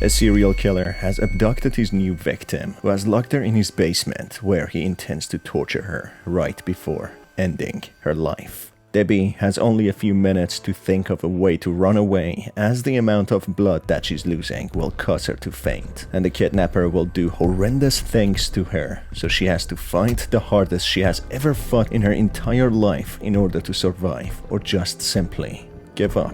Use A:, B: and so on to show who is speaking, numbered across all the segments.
A: A serial killer has abducted his new victim, who has locked her in his basement, where he intends to torture her right before ending her life. Debbie has only a few minutes to think of a way to run away, as the amount of blood that she's losing will cause her to faint, and the kidnapper will do horrendous things to her, so she has to fight the hardest she has ever fought in her entire life in order to survive, or just simply give up.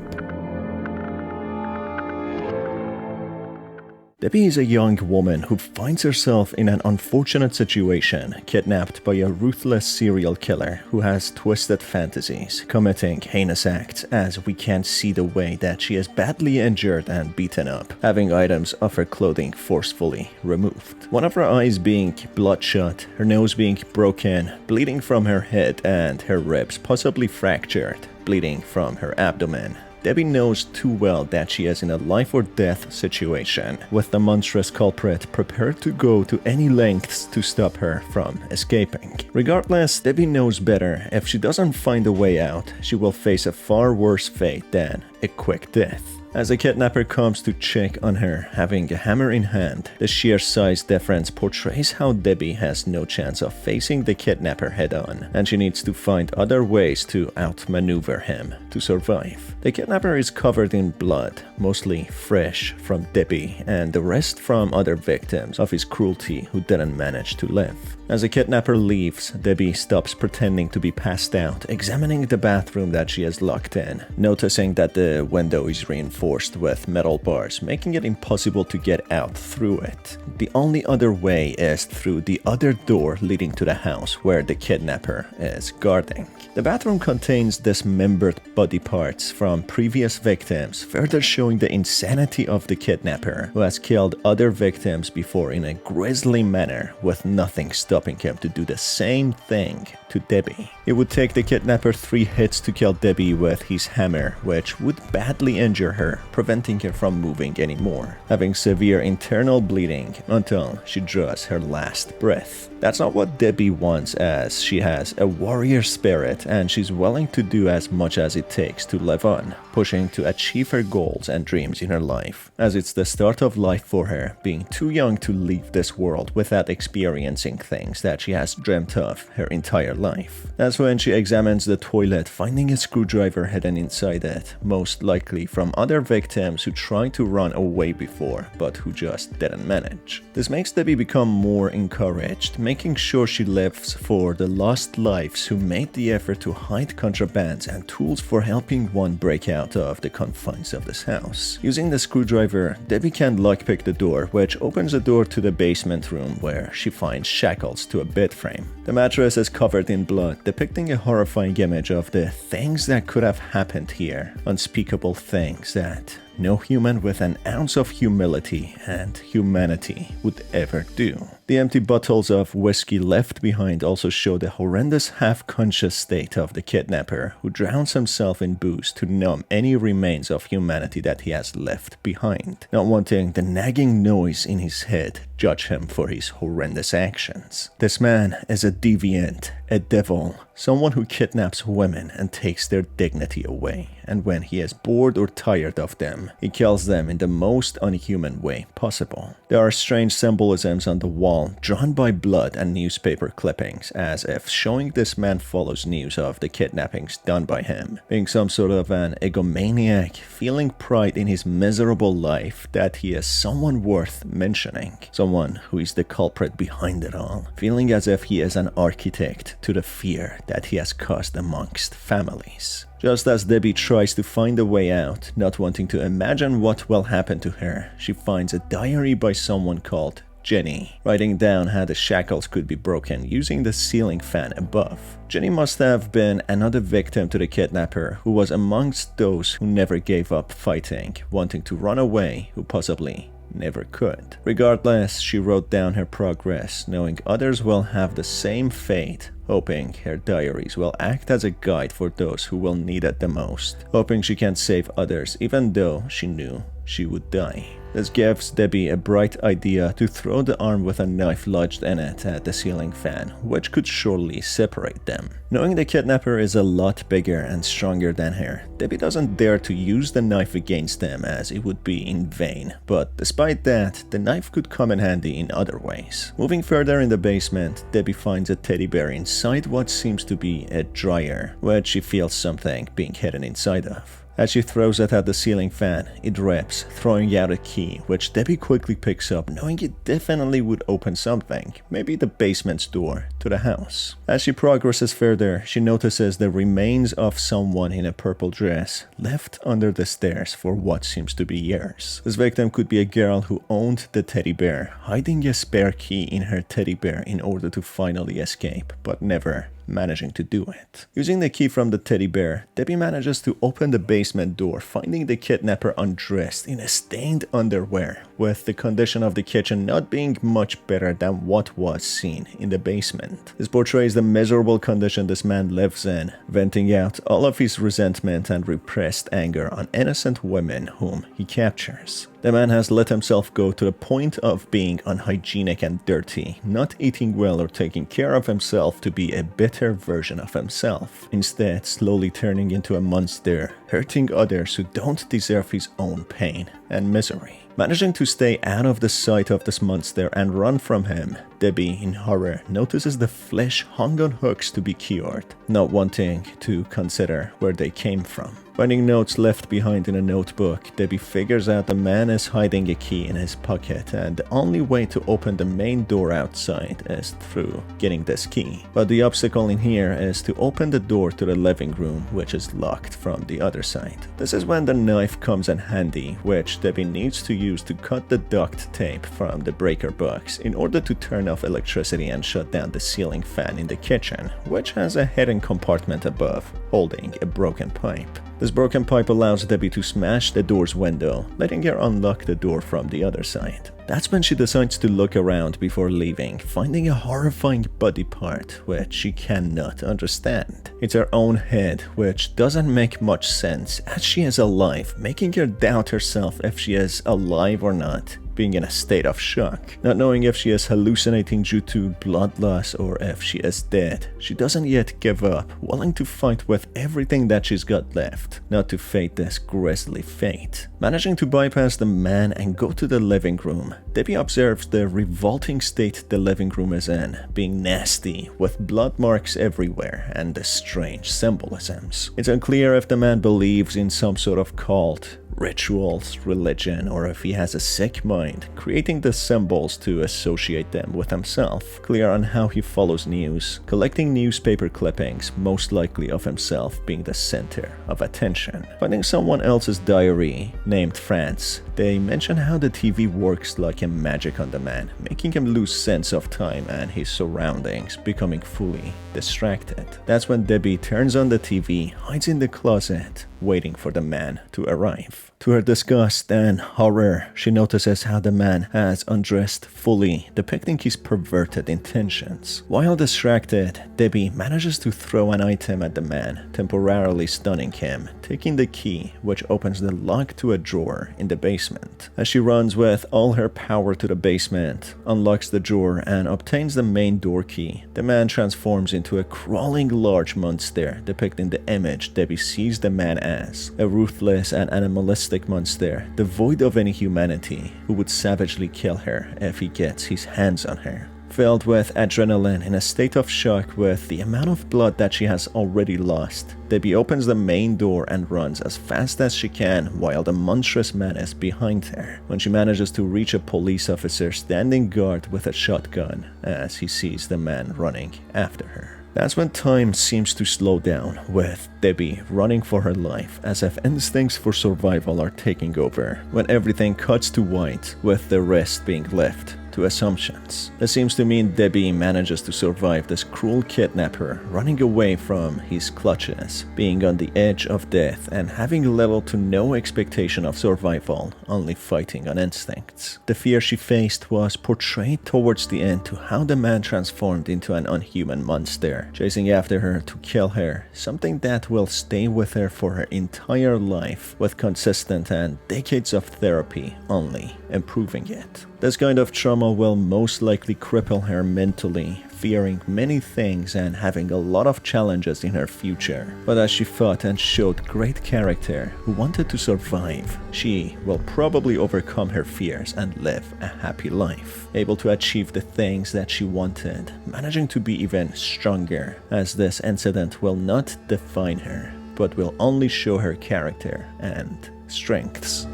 A: Debbie is a young woman who finds herself in an unfortunate situation, kidnapped by a ruthless serial killer who has twisted fantasies, committing heinous acts as we can see the way that she is badly injured and beaten up, having items of her clothing forcefully removed. One of her eyes being bloodshot, her nose being broken, bleeding from her head, and her ribs possibly fractured, bleeding from her abdomen. Debbie knows too well that she is in a life or death situation, with the monstrous culprit prepared to go to any lengths to stop her from escaping. Regardless, Debbie knows better. If she doesn't find a way out, she will face a far worse fate than a quick death. As the kidnapper comes to check on her, having a hammer in hand, the sheer size difference portrays how Debbie has no chance of facing the kidnapper head-on, and she needs to find other ways to outmaneuver him to survive. The kidnapper is covered in blood, mostly fresh from Debbie, and the rest from other victims of his cruelty who didn't manage to live. As the kidnapper leaves, Debbie stops pretending to be passed out, examining the bathroom that she is locked in, noticing that the window is reinforced with metal bars, making it impossible to get out through it. The only other way is through the other door leading to the house where the kidnapper is guarding. The bathroom contains dismembered body parts from previous victims, further showing the insanity of the kidnapper, who has killed other victims before in a grisly manner, with nothing stopping him to do the same thing to Debbie. It would take the kidnapper 3 hits to kill Debbie with his hammer, which would badly injure her, preventing her from moving anymore, having severe internal bleeding until she draws her last breath. That's not what Debbie wants, as she has a warrior spirit and she's willing to do as much as it takes to live on, pushing to achieve her goals and dreams in her life, as it's the start of life for her, being too young to leave this world without experiencing things that she has dreamt of her entire life. That's when she examines the toilet, finding a screwdriver hidden inside it, most likely from other victims who tried to run away before, but who just didn't manage. This makes Debbie become more encouraged, making sure she lives for the lost lives who made the effort to hide contrabands and tools for helping one break out of the confines of this house. Using the screwdriver, Debbie can lockpick the door, which opens the door to the basement room where she finds shackles to a bed frame. The mattress is covered in blood, depicting a horrifying image of the things that could have happened here. Unspeakable things that no human with an ounce of humility and humanity would ever do. The empty bottles of whiskey left behind also show the horrendous half-conscious state of the kidnapper, who drowns himself in booze to numb any remains of humanity that he has left behind, not wanting the nagging noise in his head judge him for his horrendous actions. This man is a deviant, a devil, someone who kidnaps women and takes their dignity away, and when he is bored or tired of them, he kills them in the most unhuman way possible. There are strange symbolisms on the wall, drawn by blood and newspaper clippings, as if showing this man follows news of the kidnappings done by him, being some sort of an egomaniac, feeling pride in his miserable life that he is someone worth mentioning, someone who is the culprit behind it all, feeling as if he is an architect to the fear that he has caused amongst families. Just as Debbie tries to find a way out, not wanting to imagine what will happen to her, she finds a diary by someone called Jenny, writing down how the shackles could be broken using the ceiling fan above. Jenny must have been another victim to the kidnapper, who was amongst those who never gave up fighting, wanting to run away, who possibly never could. Regardless, she wrote down her progress, knowing others will have the same fate, hoping her diaries will act as a guide for those who will need it the most, hoping she can save others even though she knew she would die. This gives Debbie a bright idea to throw the arm with a knife lodged in it at the ceiling fan, which could surely separate them. Knowing the kidnapper is a lot bigger and stronger than her, Debbie doesn't dare to use the knife against them as it would be in vain, but despite that, the knife could come in handy in other ways. Moving further in the basement, Debbie finds a teddy bear inside what seems to be a dryer, which she feels something being hidden inside of. As she throws it at the ceiling fan, it rips, throwing out a key, which Debbie quickly picks up, knowing it definitely would open something, maybe the basement's door to the house. As she progresses further, she notices the remains of someone in a purple dress left under the stairs for what seems to be years. This victim could be a girl who owned the teddy bear, hiding a spare key in her teddy bear in order to finally escape, but never managing to do it. Using the key from the teddy bear, Debbie manages to open the basement door, finding the kidnapper undressed in a stained underwear, with the condition of the kitchen not being much better than what was seen in the basement. This portrays the miserable condition this man lives in, venting out all of his resentment and repressed anger on innocent women whom he captures. The man has let himself go to the point of being unhygienic and dirty, not eating well or taking care of himself to be a better version of himself, instead slowly turning into a monster, hurting others who don't deserve his own pain and misery. Managing to stay out of the sight of this monster and run from him, Debbie, in horror, notices the flesh hung on hooks to be cured, not wanting to consider where they came from. Finding notes left behind in a notebook, Debbie figures out the man is hiding a key in his pocket, and the only way to open the main door outside is through getting this key. But the obstacle in here is to open the door to the living room, which is locked from the other side. This is when the knife comes in handy, which Debbie needs to use to cut the duct tape from the breaker box in order to turn off electricity and shut down the ceiling fan in the kitchen, which has a hidden compartment above, holding a broken pipe. This broken pipe allows Debbie to smash the door's window, letting her unlock the door from the other side. That's when she decides to look around before leaving, finding a horrifying body part which she cannot understand. It's her own head, which doesn't make much sense as she is alive, making her doubt herself if she is alive or not, being in a state of shock. Not knowing if she is hallucinating due to blood loss or if she is dead, she doesn't yet give up, willing to fight with everything that she's got left, not to fate this grisly fate. Managing to bypass the man and go to the living room, Debbie observes the revolting state the living room is in, being nasty, with blood marks everywhere and the strange symbolisms. It's unclear if the man believes in some sort of cult, rituals, religion, or if he has a sick mind, creating the symbols to associate them with himself. Clear on how he follows news, collecting newspaper clippings, most likely of himself being the center of attention. Finding someone else's diary, named France, they mention how the TV works like a magic on the man, making him lose sense of time and his surroundings, becoming fully distracted. That's when Debbie turns on the TV, hides in the closet, waiting for the man to arrive. To her disgust and horror, she notices how the man has undressed fully, depicting his perverted intentions. While distracted, Debbie manages to throw an item at the man, temporarily stunning him, taking the key, which opens the lock to a drawer in the basement. As she runs with all her power to the basement, unlocks the drawer, and obtains the main door key, the man transforms into a crawling large monster, depicting the image Debbie sees the man as, a ruthless and animalistic monster, devoid of any humanity, who would savagely kill her if he gets his hands on her. Filled with adrenaline, in a state of shock with the amount of blood that she has already lost, Debbie opens the main door and runs as fast as she can while the monstrous man is behind her. When she manages to reach a police officer standing guard with a shotgun as he sees the man running after her. That's when time seems to slow down, with Debbie running for her life as if instincts for survival are taking over, when everything cuts to white, with the wrist being left to assumptions. This seems to mean Debbie manages to survive this cruel kidnapper running away from his clutches, being on the edge of death and having little to no expectation of survival, only fighting on instincts. The fear she faced was portrayed towards the end to how the man transformed into an unhuman monster, chasing after her to kill her, something that will stay with her for her entire life, with consistent and decades of therapy only improving it. This kind of trauma will most likely cripple her mentally, fearing many things and having a lot of challenges in her future. But as she fought and showed great character who wanted to survive, she will probably overcome her fears and live a happy life, able to achieve the things that she wanted, managing to be even stronger, as this incident will not define her, but will only show her character and strengths.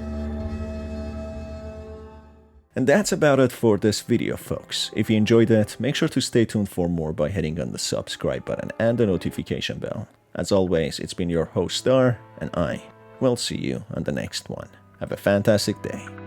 A: And that's about it for this video, folks. If you enjoyed it, make sure to stay tuned for more by hitting on the subscribe button and the notification bell. As always, it's been your host Star, and I will see you on the next one. Have a fantastic day.